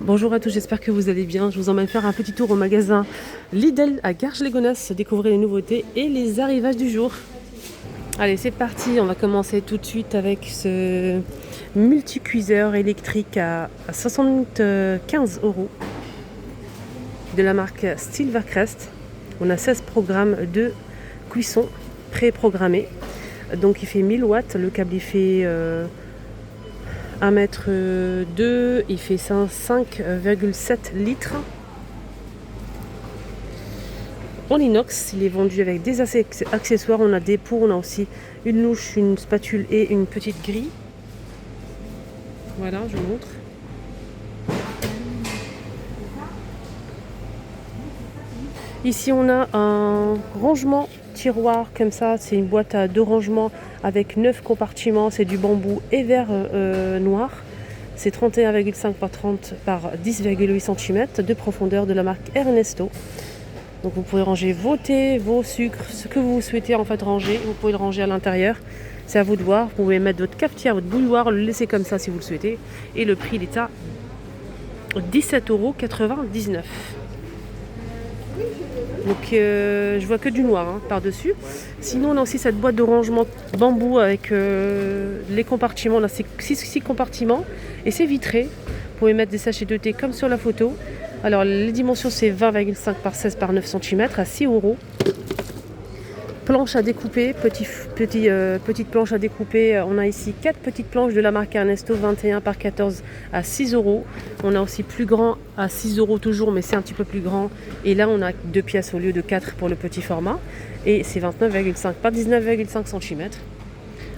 Bonjour à tous, j'espère que vous allez bien. Je vous emmène faire un petit tour au magasin Lidl à Garges-les-Gonesse, découvrir les nouveautés et les arrivages du jour. Allez, c'est parti, on va commencer tout de suite avec ce multicuiseur électrique à 75 € de la marque Silvercrest. On a 16 programmes de cuisson pré-programmés. Donc il fait 1000 watts, le câble il fait 1,2 m, il fait 5,7 litres. En inox, il est vendu avec des accessoires. On a des pots, on a aussi une louche, une spatule et une petite grille. Voilà, je vous montre. Ici, on a un rangement tiroir comme ça. C'est une boîte à 2 rangements avec 9 compartiments. C'est du bambou et verre noir. C'est 31,5 par 30 par 10,8 cm de profondeur de la marque Ernesto. Donc vous pouvez ranger vos thés, vos sucres, ce que vous souhaitez en fait ranger. Vous pouvez le ranger à l'intérieur. C'est à vous de voir. Vous pouvez mettre votre cafetière, votre bouilloire, le laisser comme ça si vous le souhaitez. Et le prix il est à 17,99 €. Donc je vois que du noir par-dessus. Sinon on a aussi cette boîte de rangement bambou avec les compartiments. On a 6 compartiments et c'est vitré. Vous pouvez mettre des sachets de thé comme sur la photo. Alors les dimensions c'est 20,5 par 16 par 9 cm à 6 €. Planche à découper, petite planche à découper. On a ici 4 petites planches de la marque Ernesto, 21 par 14 à 6 €. On a aussi plus grand à 6 € toujours, mais c'est un petit peu plus grand. Et là, on a 2 pièces au lieu de 4 pour le petit format. Et c'est 29,5 par 19,5 cm.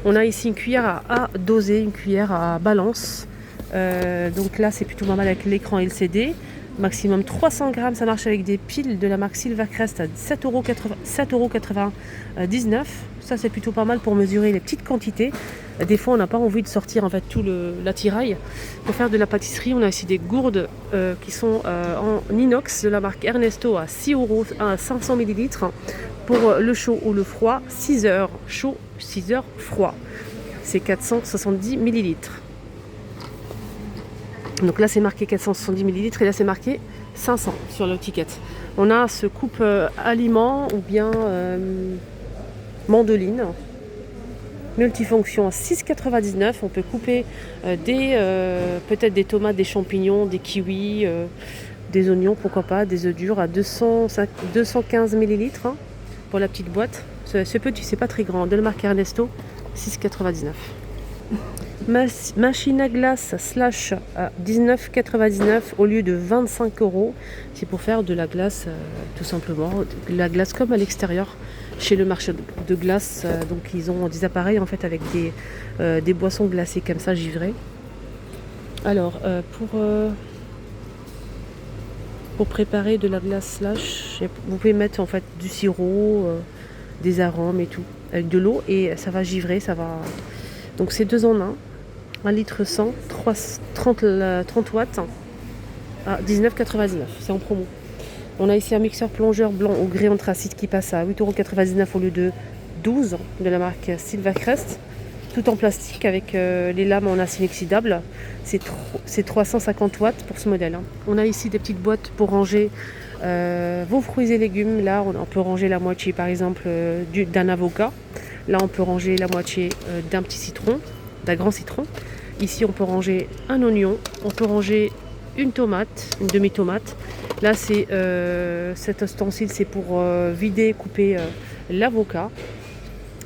On a ici une cuillère à doser, une cuillère à balance. Donc là, c'est plutôt pas mal avec l'écran LCD. Maximum 300 grammes, ça marche avec des piles de la marque Silvercrest à 7,99 €. Ça c'est plutôt pas mal pour mesurer les petites quantités. Des fois on n'a pas envie de sortir en fait tout l'attirail. Pour faire de la pâtisserie, on a ici des gourdes qui sont en inox de la marque Ernesto à 6 € à 500 ml. Pour le chaud ou le froid, 6 heures chaud, 6 heures froid. C'est 470 ml. Donc là c'est marqué 470 ml et là c'est marqué 500 sur l'étiquette. On a ce coupe aliment ou bien mandoline multifonction à 6,99 €. On peut couper peut-être des tomates, des champignons, des kiwis, des oignons, pourquoi pas, des œufs durs à 215 ml pour la petite boîte. C'est petit, c'est pas très grand. De la marque Ernesto, 6,99 €. Machine à glace slash à 19,99 € au lieu de 25 €. C'est pour faire de la glace tout simplement. De la glace comme à l'extérieur chez le marché de glace. Donc ils ont des appareils en fait avec des boissons glacées comme ça givrées. Alors pour préparer de la glace slash, vous pouvez mettre en fait du sirop, des arômes et tout avec de l'eau et ça va givrer, ça va. Donc c'est 2 en 1. 1 litre 100, 30 watts à 19,99 €. C'est en promo. On a ici un mixeur plongeur blanc au grès anthracite qui passe à 8,99 € au lieu de 12 € de la marque Silvercrest. Tout en plastique avec les lames en acier inoxydable. C'est 350 watts pour ce modèle. On a ici des petites boîtes pour ranger vos fruits et légumes. Là, on peut ranger la moitié par exemple d'un avocat. Là, on peut ranger la moitié d'un petit citron, d'un grand citron. Ici, on peut ranger un oignon, on peut ranger une tomate, une demi-tomate. Là, cet ustensile, c'est pour vider, couper l'avocat.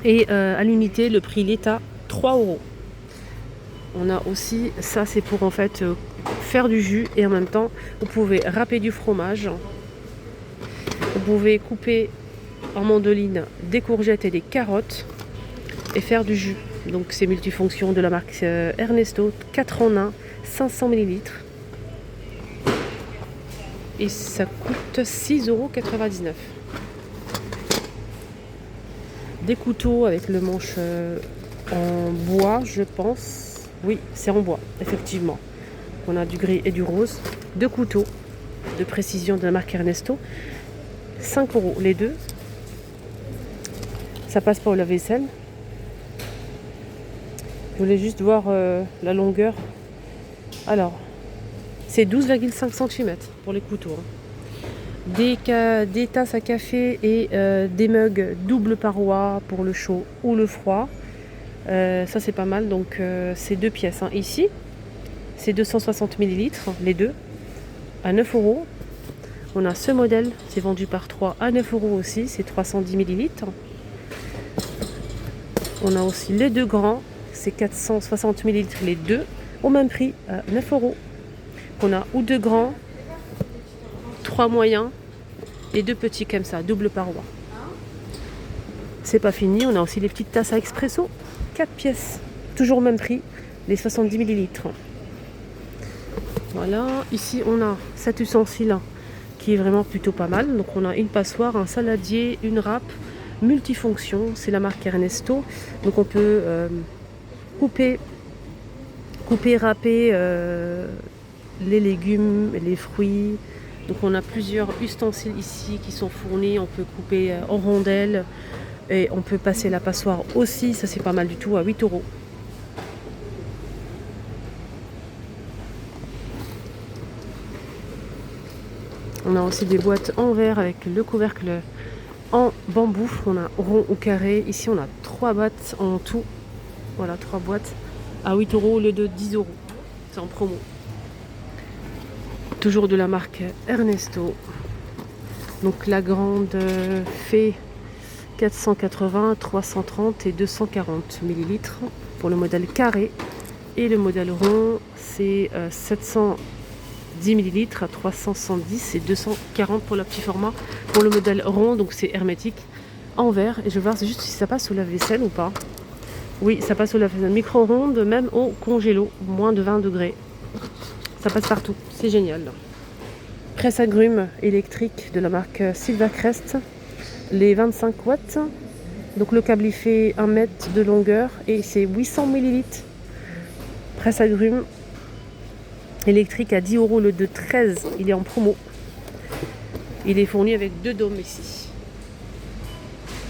Et à l'unité, le prix il est à 3 €. On a aussi, ça c'est pour en fait faire du jus et en même temps, vous pouvez râper du fromage. Vous pouvez couper en mandoline des courgettes et des carottes et faire du jus. Donc c'est multifonction de la marque Ernesto, 4 en 1, 500 ml. Et ça coûte 6,99 €. Des couteaux avec le manche en bois, je pense. Oui, c'est en bois, effectivement. On a du gris et du rose. 2 couteaux de précision de la marque Ernesto. 5 € les deux. Ça passe pas au lave-vaisselle. Je voulais juste voir la longueur. Alors, C'est 12,5 cm pour les couteaux. Des tasses à café et des mugs double paroi pour le chaud ou le froid. Ça c'est pas mal, donc c'est 2 pièces. Ici, c'est 260 ml, les deux, à 9 euros. On a ce modèle, c'est vendu par 3 à 9 euros aussi, c'est 310 ml. On a aussi les deux grands, c'est 460 ml les deux, au même prix, à 9 euros. On a ou deux grands, 3 moyens et 2 petits comme ça, double paroi. C'est pas fini, on a aussi les petites tasses à expresso, 4 pièces, toujours au même prix, les 70 ml. Voilà, ici on a cet ustensile qui est vraiment plutôt pas mal. Donc on a une passoire, un saladier, une râpe, multifonction, c'est la marque Ernesto. Donc on peut couper, râper les légumes, les fruits. Donc on a plusieurs ustensiles ici qui sont fournis. On peut couper en rondelles et on peut passer la passoire aussi. Ça c'est pas mal du tout, à 8 euros. On a aussi des boîtes en verre avec le couvercle en bambou. On a rond ou carré. Ici on a 3 boîtes en tout. Voilà, 3 boîtes à 8 euros au lieu de 10 euros. C'est en promo. Toujours de la marque Ernesto. Donc la grande fait 480, 330 et 240 ml pour le modèle carré. Et le modèle rond, c'est 710 ml à 370 et 240 pour le petit format. Pour le modèle rond, donc c'est hermétique en verre. Et je vais voir juste si ça passe au lave-vaisselle ou pas. Oui, ça passe au lave-vaisselle. Micro-ondes, même au congélo, moins de 20 degrés. Ça passe partout, c'est génial. Presse agrumes électrique de la marque Silvercrest, les 25 watts. Donc le câble il fait 1 mètre de longueur et c'est 800 ml. Presse agrumes électrique à 10 euros, le de 13, il est en promo. Il est fourni avec 2 dômes ici.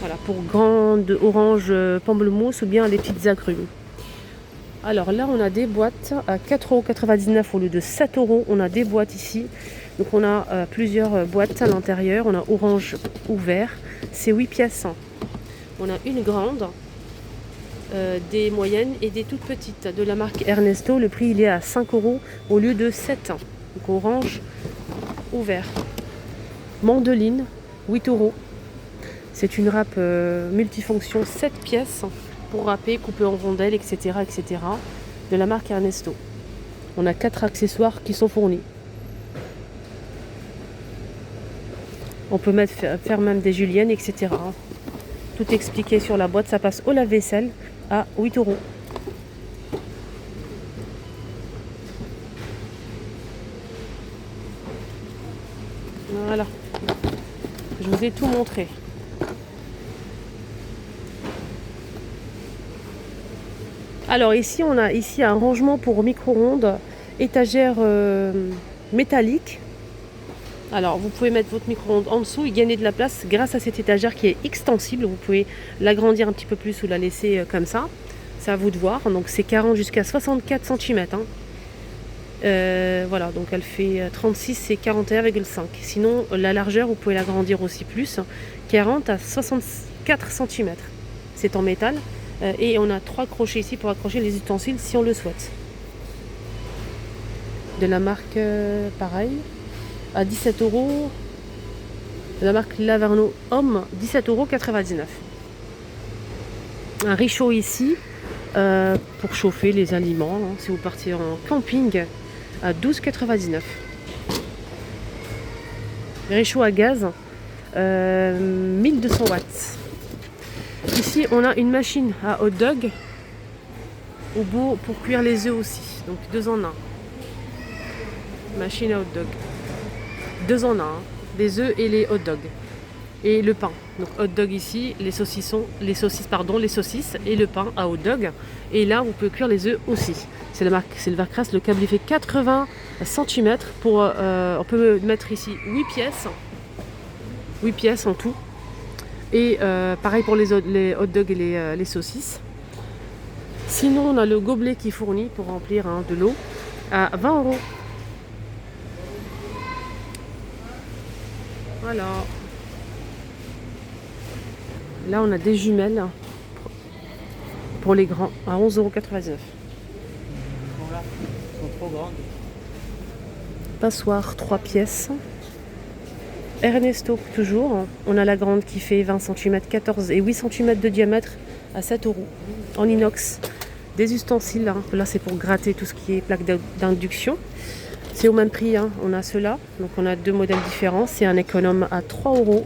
Voilà, pour grande orange pamplemousse ou bien les petites agrumes. Alors là, on a des boîtes à 4,99 € au lieu de 7 €. On a des boîtes ici. Donc on a plusieurs boîtes à l'intérieur. On a orange ou vert. C'est 8 pièces. On a une grande, des moyennes et des toutes petites de la marque Ernesto. Le prix il est à 5 € au lieu de 7. Donc orange ou vert. Mandoline, 8 €. C'est une râpe multifonction 7 pièces pour râper, couper en rondelles, etc., etc. de la marque Ernesto. On a 4 accessoires qui sont fournis. On peut faire même des juliennes, etc. Tout expliqué sur la boîte. Ça passe au lave-vaisselle à 8 €. Voilà. Je vous ai tout montré. Alors ici, on a ici un rangement pour micro-ondes, étagère métallique. Alors vous pouvez mettre votre micro-ondes en dessous et gagner de la place grâce à cette étagère qui est extensible. Vous pouvez l'agrandir un petit peu plus ou la laisser comme ça. C'est à vous de voir. Donc c'est 40 jusqu'à 64 cm. Voilà, donc elle fait 36 et 41,5. Sinon la largeur, vous pouvez l'agrandir aussi plus. 40 à 64 cm. C'est en métal. Et on a 3 crochets ici pour accrocher les ustensiles si on le souhaite. De la marque pareil, à 17 €. De la marque Laverno Homme, 17,99 €. Un réchaud ici pour chauffer les aliments, si vous partez en camping, à 12,99 €. Réchaud à gaz, 1200 watts. Ici, on a une machine à hot dog au bout pour cuire les œufs aussi. Donc 2 en 1. Machine à hot dog. 2 en 1. Les œufs et les hot dogs. Et le pain. Donc hot dog ici, les saucisses et le pain à hot dog. Et là, vous pouvez cuire les œufs aussi. C'est la marque Silvercrest. Le câble il fait 80 cm. On peut mettre ici 8 pièces. 8 pièces en tout. Et pareil pour les hot dogs et les saucisses. Sinon, on a le gobelet qui fournit pour remplir de l'eau à 20 €. Voilà. Là, on a des jumelles pour les grands à 11,99 €. Voilà, elles sont trop grandes. Passoire 3 pièces. Ernesto toujours. On a la grande qui fait 20 cm, 14 et 8 cm de diamètre à 7 € en inox. Des ustensiles, hein. Là c'est pour gratter tout ce qui est plaque d'induction. C'est au même prix, hein. On a ceux-là. Donc on a deux modèles différents. C'est un économe à 3 €.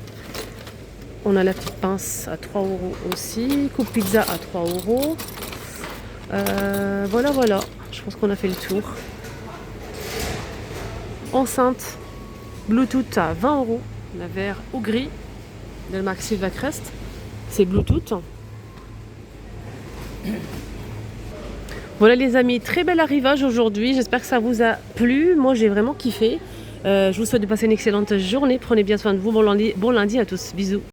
On a la petite pince à 3 € aussi. Coupe pizza à 3 €. Voilà. Je pense qu'on a fait le tour. Enceinte Bluetooth à 20 €. La vert ou gris de la marque Silvacrest. C'est Bluetooth. Voilà les amis, très bel arrivage aujourd'hui. J'espère que ça vous a plu. Moi j'ai vraiment kiffé. Je vous souhaite de passer une excellente journée. Prenez bien soin de vous. Bon lundi à tous. Bisous.